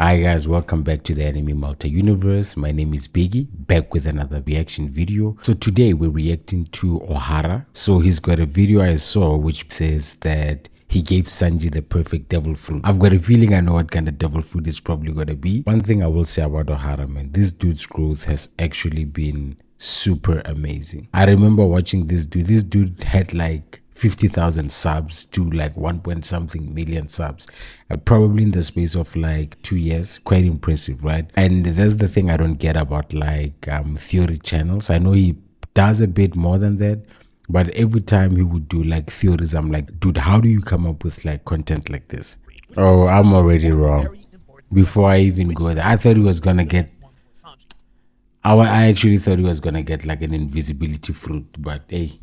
Hi guys, welcome back to the Anime Malta universe. My name is Biggie, back with another reaction video. So today we're reacting to Ohara. So he's got a video I saw which says that he gave Sanji the perfect devil fruit. I've got a feeling I know what kind of devil fruit it's probably gonna be. One thing I will say about Ohara, man, this dude's growth has actually been super amazing. I remember watching this dude. This dude had like 50,000 subs to like 1 point something million subs, probably in the space of like 2 years. Quite impressive, right? And that's the thing I don't get about like theory channels. I know he does a bit more than that, but every time he would do like theories, I'm like, dude, how do you come up with like content like this? Oh, I'm already wrong. Before I even go there, I thought he was gonna get I actually thought he was gonna get like an invisibility fruit, but hey,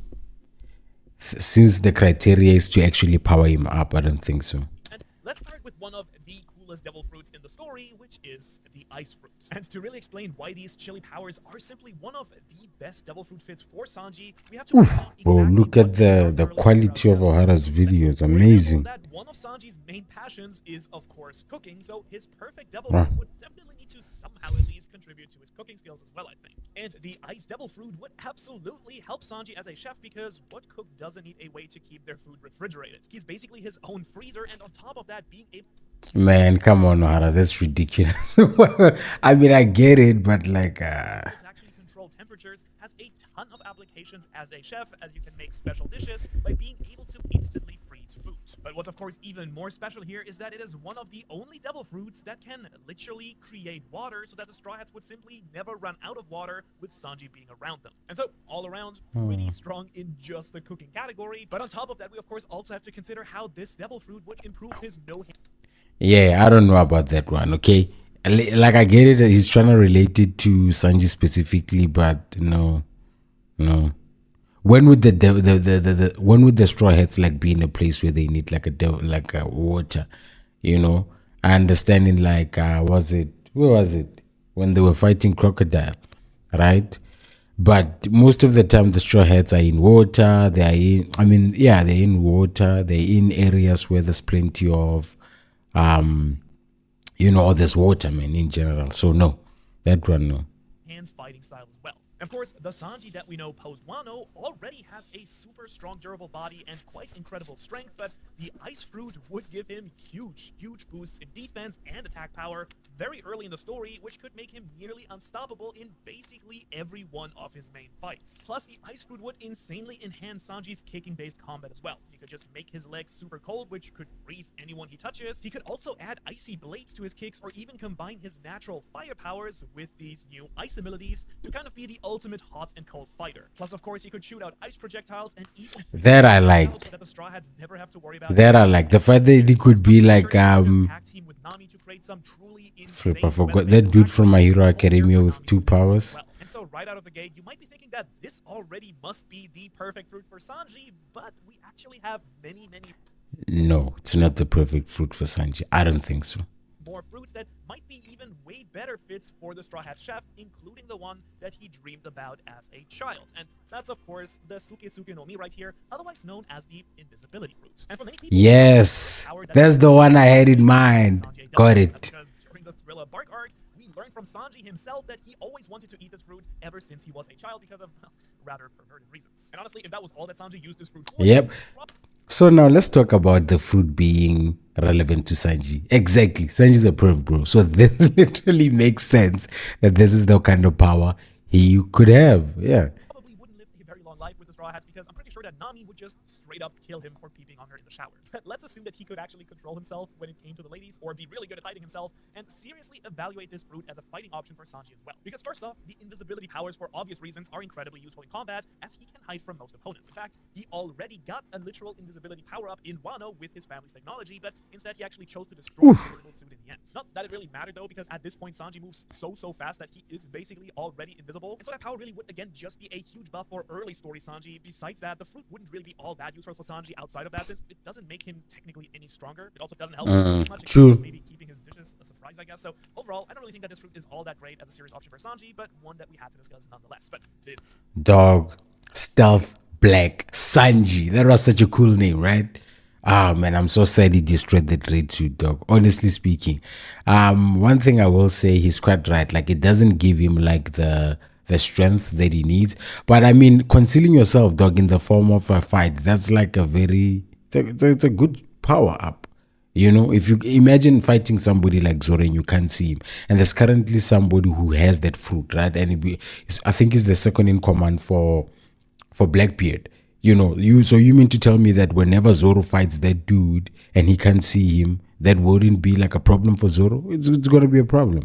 since the criteria is to actually power him up, I don't think so. And let's start with one of the coolest devil fruits in the story, which is the ice fruit. And to really explain why these chili powers are simply one of the best devil fruit fits for Sanji, we have to Bro, look at the quality of Ohara's videos. Amazing. That one of Sanji's main passions is, of course, cooking, so his perfect devil fruit would definitely need to somehow at least contribute to his cooking skills as well, I think. And the ice devil fruit would absolutely help Sanji as a chef, because what cook doesn't need a way to keep their food refrigerated? He's basically his own freezer, and on top of that, being able... Man, come on, Ohara, that's ridiculous. I mean, I get it, but like... to actually control temperatures has a ton of applications as a chef, as you can make special dishes by being able to instantly freeze food. But what's of course even more special here is that it is one of the only devil fruits that can literally create water, so that the Straw Hats would simply never run out of water with Sanji being around them. And so, all around, pretty strong in just the cooking category. But on top of that, we of course also have to consider how this devil fruit would improve his no-hand. Yeah, I don't know about that one, okay? Like, I get it, he's trying to relate it to Sanji specifically, but no. When would when would the Straw Hats like be in a place where they need like a water, you know? I understand in like where was it when they were fighting crocodile, right? But most of the time the Straw Hats are in water. They are in, I mean, yeah, they're in water. They're in areas where there's plenty of there's water, man, in general. So no, that one, no. Hands fighting style as well. Of course, the Sanji that we know post Wano already has a super strong durable body and quite incredible strength, but the ice fruit would give him huge boosts in defense and attack power very early in the story, which could make him nearly unstoppable in basically every one of his main fights. Plus, the ice fruit would insanely enhance Sanji's kicking-based combat as well. He could just make his legs super cold, which could freeze anyone he touches. He could also add icy blades to his kicks, or even combine his natural fire powers with these new ice abilities to kind of be the ultimate hot and cold fighter. Plus, of course, he could shoot out ice projectiles and even that I like. So that the Straw Hats never have to worry about that I like. The fact that he could be like Flip, I forgot that dude from My Hero Academia with 2 powers. And so right out of the gate, you might be thinking that this already must be the perfect fruit for Sanji, but we actually have many No, it's not the perfect fruit for Sanji. I don't think so. More fruits that might be even way better fits for the Straw Hat chef, including the one that he dreamed about as a child. And that's, of course, the Suke no Mi right here, otherwise known as the Invisibility fruit. And for many people, yes, that's the one I had in mind. Got it. Because during the Thriller Bark arc, we learned from Sanji himself that he always wanted to eat this fruit ever since he was a child because of, well, rather perverted reasons. And honestly, if that was all that Sanji used this fruit for... Yep. So now let's talk about the fruit being relevant to Sanji. Exactly. Sanji's a perv, bro. So this literally makes sense that this is the kind of power he could have. Yeah. Probably wouldn't live a very long life with the Straw Hats, because I'm pretty sure that Nami would just straight up kill him for peeping on her in the shower. But let's assume that he could actually control himself when it came to the ladies, or be really good at hiding himself, and seriously evaluate this fruit as a fighting option for Sanji as well. Because first off, the invisibility powers, for obvious reasons, are incredibly useful in combat, as he can hide from most opponents. In fact, he already got a literal invisibility power-up in Wano with his family's technology, but instead he actually chose to destroy the invisible suit in the end. Not that it really mattered though, because at this point Sanji moves so fast that he is basically already invisible, and so that power really would again just be a huge buff for early story Sanji. Besides that, the fruit wouldn't really be all that useful for Sanji outside of that, since it doesn't make him technically any stronger. It also doesn't help him much. True. Maybe keeping his dishes a surprise, I guess. So overall, I don't really think that this fruit is all that great as a serious option for Sanji, but one that we had to discuss nonetheless. But Dog, Stealth Black Sanji. That was such a cool name, right? Ah man, I'm so sad he destroyed the great suit, dog. Honestly speaking, one thing I will say, he's quite right. Like it doesn't give him like the strength that he needs. But I mean, concealing yourself, dog, in the form of a fight, that's like a very it's a good power up. You know, if you imagine fighting somebody like Zoro and you can't see him, and there's currently somebody who has that fruit, right? And I think he's the second in command for Blackbeard. You know, you mean to tell me that whenever Zoro fights that dude and he can't see him, that wouldn't be like a problem for Zoro? It's gonna be a problem.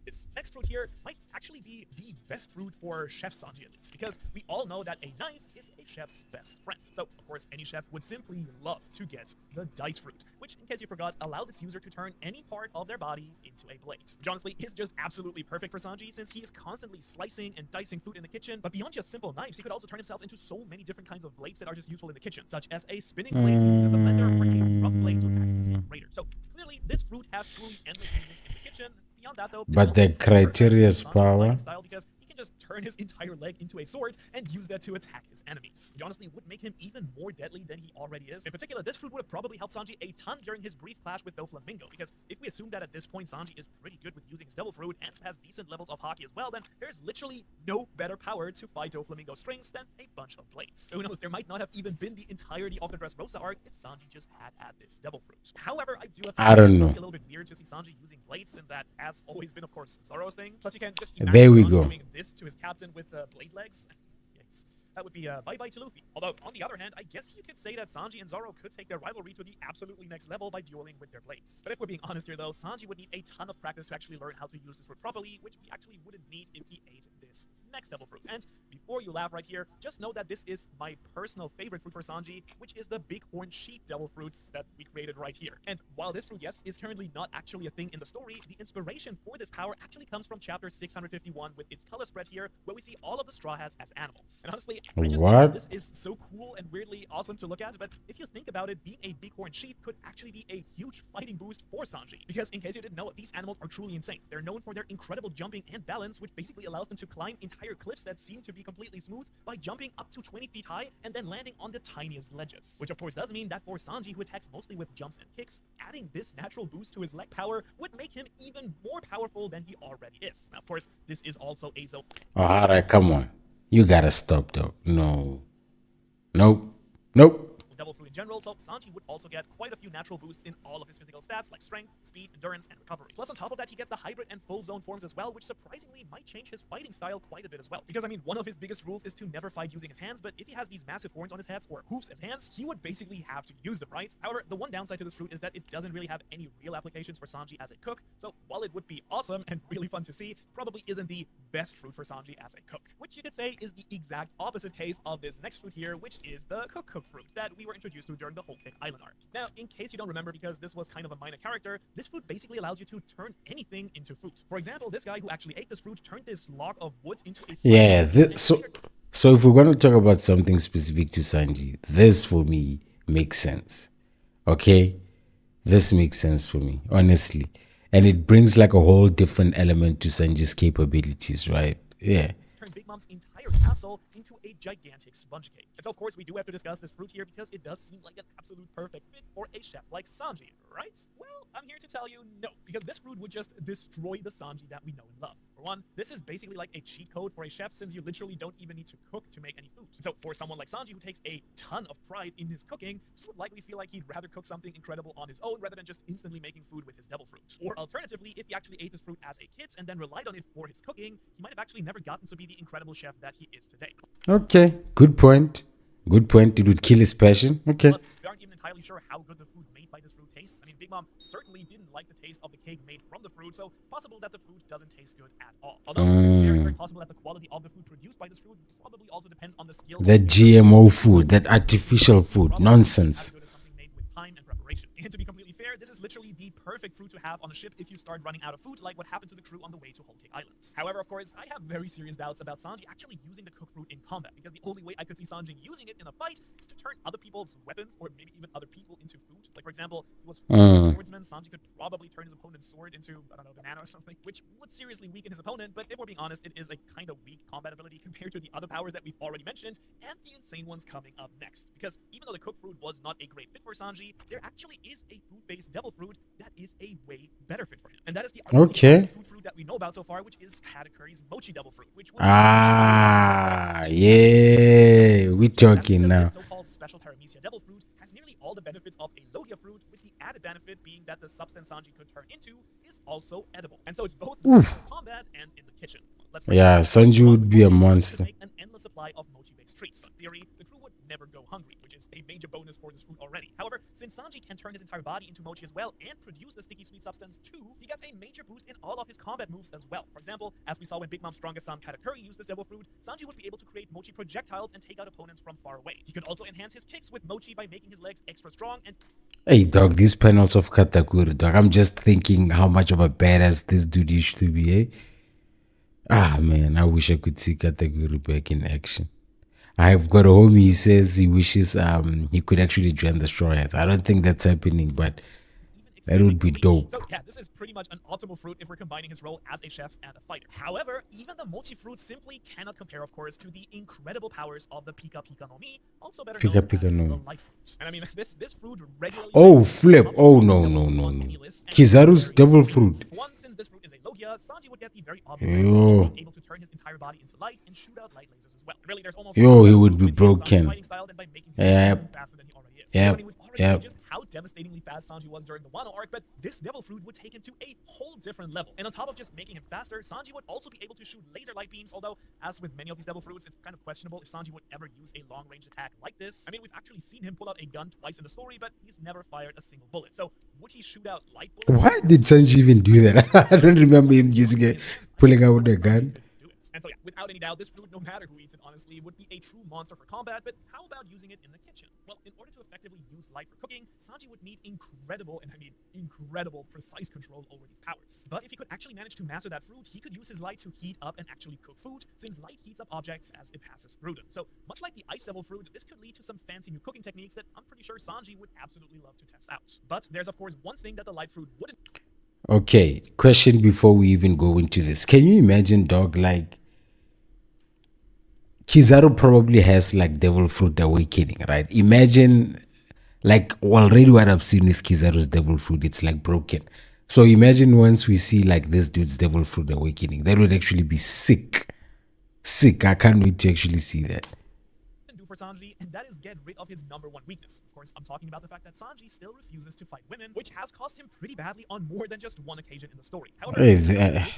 This next fruit here might actually be the best fruit for Chef Sanji at least, because we all know that a knife is a chef's best friend. So, of course, any chef would simply love to get the dice fruit, which, in case you forgot, allows its user to turn any part of their body into a blade. Which honestly is just absolutely perfect for Sanji, since he is constantly slicing and dicing food in the kitchen. But beyond just simple knives, he could also turn himself into so many different kinds of blades that are just useful in the kitchen, such as a spinning blade to use as a blender or a rough blade to act as a grater. So clearly, this fruit has truly endless uses in the kitchen. Beyond that, though, But the criteria's power. style because he can just turn his entire leg into a sword and use that to attack his enemies. Which honestly would make him even more deadly than he already is. In particular, this fruit would have probably helped Sanji a ton during his brief clash with Doflamingo, because if we assume that at this point Sanji is pretty good with using his devil fruit and has decent levels of hockey as well, then there's literally no better power to fight Doflamingo's strings than a bunch of blades. So who knows, there might not have even been the entirety of the Dressrosa arc if Sanji just had this devil fruit. However, I do have to I don't know. a little bit weird to see Sanji using blades, since that has always been, of course, Zoro's thing. Plus, you can just imagine There we Sanji go. doing this to his captain with blade legs. Yikes. That would be bye-bye to Luffy. Although, on the other hand, I guess you could say that Sanji and Zoro could take their rivalry to the absolutely next level by dueling with their blades. But if we're being honest here, though, Sanji would need a ton of practice to actually learn how to use this fruit properly, which he actually wouldn't need if he ate this next devil fruit. And before you laugh right here, just know that this is my personal favorite fruit for Sanji, which is the bighorn sheep devil fruits that we created right here. And while this fruit, yes, is currently not actually a thing in the story, the inspiration for this power actually comes from chapter 651 with its color spread here, where we see all of the Straw Hats as animals. And honestly, I just think that What? this is so cool and weirdly awesome to look at, but if you think about it, being a bighorn sheep could actually be a huge fighting boost for Sanji. Because in case you didn't know, these animals are truly insane. They're known for their incredible jumping and balance, which basically allows them to climb entire cliffs that seem to be completely smooth by jumping up to 20 feet high and then landing on the tiniest ledges. Which of course does mean that for Sanji, who attacks mostly with jumps and kicks, adding this natural boost to his leg power would make him even more powerful than he already is. Now, of course, this is also a zone. Ohara, come on. You gotta stop, dog. No. Nope. Nope. Devil fruit in general, so Sanji would also get quite a few natural boosts in all of his physical stats like strength, speed, endurance, and recovery. Plus, on top of that, he gets the hybrid and full zone forms as well, which surprisingly might change his fighting style quite a bit as well. Because, I mean, one of his biggest rules is to never fight using his hands, but if he has these massive horns on his head or hoofs as hands, he would basically have to use them, right? However, the one downside to this fruit is that it doesn't really have any real applications for Sanji as a cook, so while it would be awesome and really fun to see, probably isn't the best fruit for Sanji as a cook. Which you could say is the exact opposite case of this next fruit here, which is the cook fruit that we were introduced to during the Whole Cake Island arc. Now, in case you don't remember, because this was kind of a minor character, this fruit basically allows you to turn anything into food. For example, this guy who actually ate this fruit turned this log of wood into a Yeah, so if we're going to talk about something specific to Sanji, this for me makes sense. Okay? This makes sense for me, honestly. And it brings like a whole different element to Sanji's capabilities, right? Yeah. turn Big Mom's entire castle into a gigantic sponge cake. And so, of course, we do have to discuss this fruit here because it does seem like an absolute perfect fit for a chef like Sanji, right? Well, I'm here to tell you no, because this fruit would just destroy the Sanji that we know and love. For one, this is basically like a cheat code for a chef, since you literally don't even need to cook to make any food. So for someone like Sanji, who takes a ton of pride in his cooking, he would likely feel like he'd rather cook something incredible on his own rather than just instantly making food with his devil fruit. Or alternatively, if he actually ate this fruit as a kid and then relied on it for his cooking, he might have actually never gotten to be the incredible chef that he is today. Okay, good point. Good point. It would kill his passion. Okay. Plus, we aren't even entirely sure how good the food made by this fruit tastes. I mean, Big Mom certainly didn't like the taste of the cake made from the fruit, so it's possible that the fruit doesn't taste good at all. Although, it's very possible that the quality of the food produced by this fruit probably also depends on the skill. That GMO food, that artificial food, nonsense. As good as something made with time and preparation. And to be completely fair, this is literally the perfect fruit to have on a ship if you start running out of food, like what happened to the crew on the way to Whole Cake Islands. However, of course, I have very serious doubts about Sanji actually using the cooked fruit in combat, because the only way I could see Sanji using it in a fight is to turn other people's weapons, or maybe even other people, into food. Like, for example, if he was a swordsman, Sanji could probably turn his opponent's sword into, I don't know, banana or something, which would seriously weaken his opponent. But if we're being honest, it is a kind of weak combat ability compared to the other powers that we've already mentioned, and the insane ones coming up next. Because even though the cooked fruit was not a great fit for Sanji, there actually is a food-based devil fruit that is a way better fit for him. And that is the Okay. food fruit that we know about so far, which is Katakuri's mochi devil fruit, which would Yeah, we talking now. this so-called special paramecia devil fruit has nearly all the benefits of a logia fruit, with the added benefit being that the substance Sanji could turn into is also edible. And so it's both in combat and in the kitchen. Yeah, Sanji would be a monster. Make an endless supply of mochi-based treats. In theory, the crew would never go hungry, which is a major bonus for this fruit already. However, since Sanji can turn his entire body into mochi as well and produce the sticky sweet substance too, he gets a major boost in all of his combat moves as well. For example, as we saw when Big Mom's strongest son Katakuri used this devil fruit, Sanji would be able to create mochi projectiles and take out opponents from far away. He could also enhance his kicks with mochi by making his legs extra strong and... Hey dog, these panels of Katakuri, dog. I'm just thinking how much of a badass this dude used to be, eh? Ah man, I wish I could see Katakuri back in action. I've got a homie, he says he wishes he could actually join the Straw Hats. I don't think that's happening, but that would be dope. So yeah, this is pretty much an optimal fruit if we're combining his role as a chef and a fighter. However, even the mochi fruit simply cannot compare, of course, to the incredible powers of the Pika Pika no Mi, also better known as the light fruit. And I mean, this fruit regularly... Oh, flip. Oh, no. Kizaru's devil fruit. One, since this fruit is a logia, Sanji would get the very obvious being able to turn his entire body into light and shoot out light lasers as well. And really, there's almost... He would be broken. Yep. Faster than he already is. Yep. I mean, we've already seen just how devastatingly fast Sanji was during the Wano arc, but this devil fruit would take him to a whole different level. And on top of just making him faster, Sanji would also be able to shoot laser light beams, although, as with many of these devil fruits, it's kind of questionable if Sanji would ever use a long-range attack like this. I mean, we've actually seen him pull out a gun twice in the story, but he's never fired a single bullet. So, would he shoot out light bullets? Why did Sanji even do that? I don't remember him using it, pulling out the gun. And so yeah, without any doubt, this fruit, no matter who eats it, honestly, would be a true monster for combat, but how about using it in the kitchen? Well, in order to effectively use light for cooking, Sanji would need incredible, and I mean incredible, precise control over these powers. But if he could actually manage to master that fruit, he could use his light to heat up and actually cook food, since light heats up objects as it passes through them. So, much like the Ice Devil fruit, this could lead to some fancy new cooking techniques that I'm pretty sure Sanji would absolutely love to test out. But there's of course one thing that the light fruit wouldn't... Okay, question before we even go into this. Can you imagine, dog, like Kizaru probably has like Devil Fruit Awakening, right? Imagine like already what I've seen with Kizaru's Devil Fruit, it's like broken. So imagine once we see like this dude's Devil Fruit Awakening, that would actually be sick. Sick. I can't wait to actually see that. For Sanji, and that is get rid of his #1 weakness. Of course, I'm talking about the fact that Sanji still refuses to fight women, which has cost him pretty badly on more than just one occasion in the story. However, this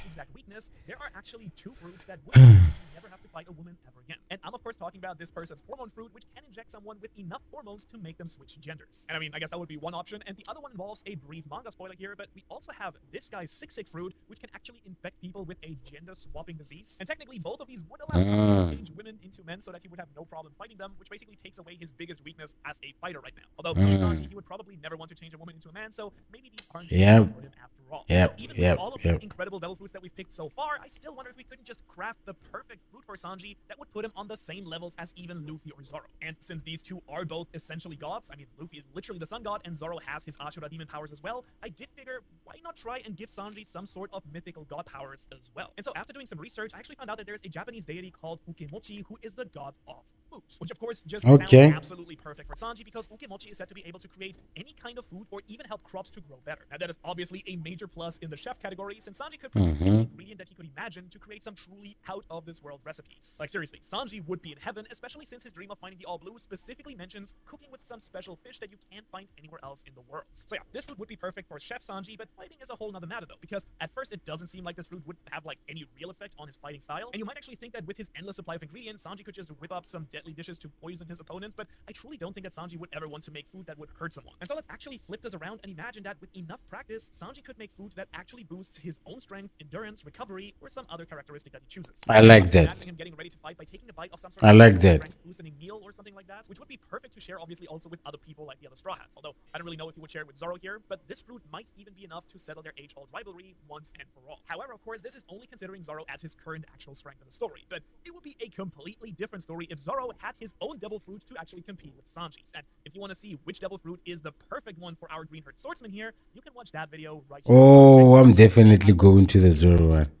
exact weakness, there are actually 2 fruits that would never have to fight a woman ever again. And I'm of course talking about this person's hormone fruit, which can inject someone with enough hormones to make them switch genders. And I mean, I guess that would be one option, and the other one involves a brief manga spoiler here, but we also have this guy's Sick fruit, which can actually infect people with a gender-swapping disease. And technically, both of these would allow him to change women into men so that he would have no problem fighting them, which basically takes away his biggest weakness as a fighter right now. Although, Sanji, he would probably never want to change a woman into a man, so maybe these aren't for him after all. So even with all of these incredible devil fruits that we've picked so far, I still wonder if we couldn't just craft the perfect fruit for Sanji that would put him on the same levels as even Luffy or Zoro. And since these two are both essentially gods, I mean, Luffy is literally the sun god, and Zoro has his Ashura demon powers as well, I did figure, why not try and give Sanji some sort of mythical god powers as well? And so after doing some research, I actually found out that there's a Japanese deity called Ukemochi who is the god of food, which of course just sounds absolutely perfect for Sanji, because Ukemochi is said to be able to create any kind of food or even help crops to grow better. Now that is obviously a major plus in the chef category, since Sanji could produce any ingredient that he could imagine to create some truly out of this world recipes. Like seriously, Sanji would be in heaven, especially since his dream of finding the all blue specifically mentions cooking with some special fish that you can't find anywhere else in the world. So yeah, this food would be perfect for Chef Sanji, but fighting is a whole nother matter though, because at first it doesn't seem like this food would have like any real effect on his fighting style, and you might actually think that with his endless supply of ingredients, Sanji could just whip up some deadly dishes to poison his opponents, but I truly don't think that Sanji would ever want to make food that would hurt someone. And so let's actually flip this around and imagine that with enough practice, Sanji could make food food that actually boosts his own strength, endurance, recovery, or some other characteristic that he chooses. I like that. Imagining him getting ready to fight by taking a bite of some sort I of like that. strength boosting meal or something like that, which would be perfect to share obviously also with other people like the other Straw Hats. Although I don't really know if he would share it with Zoro here, but this fruit might even be enough to settle their age-old rivalry once and for all. However, of course, this is only considering Zoro at his current actual strength in the story, but it would be a completely different story if Zoro had his own devil fruit to actually compete with Sanji's. And if you want to see which devil fruit is the perfect one for our green herd swordsman here, you can watch that video right here. Oh, I'm definitely going to the Zoro one.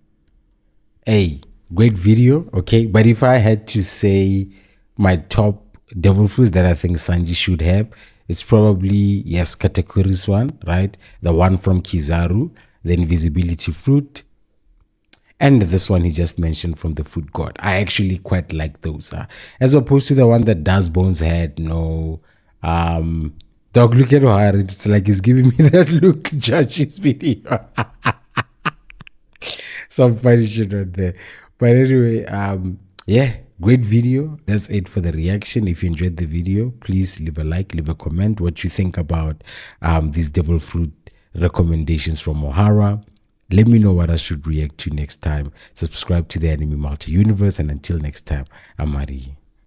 Hey, great video, okay? But if I had to say my top devil fruits that I think Sanji should have, it's probably, yes, Katakuri's one, right? The one from Kizaru, the invisibility fruit, and this one he just mentioned from the food god. I actually quite like those, as opposed to the one that Das Bones had. No, dog, look at Ohara. It's like he's giving me that look. Judge his video. Some funny shit right there. But anyway, yeah, great video. That's it for the reaction. If you enjoyed the video, please leave a like, leave a comment what you think about these devil fruit recommendations from Ohara. Let me know what I should react to next time. Subscribe to the Anime Multi Universe, and until next time, I'm Ari.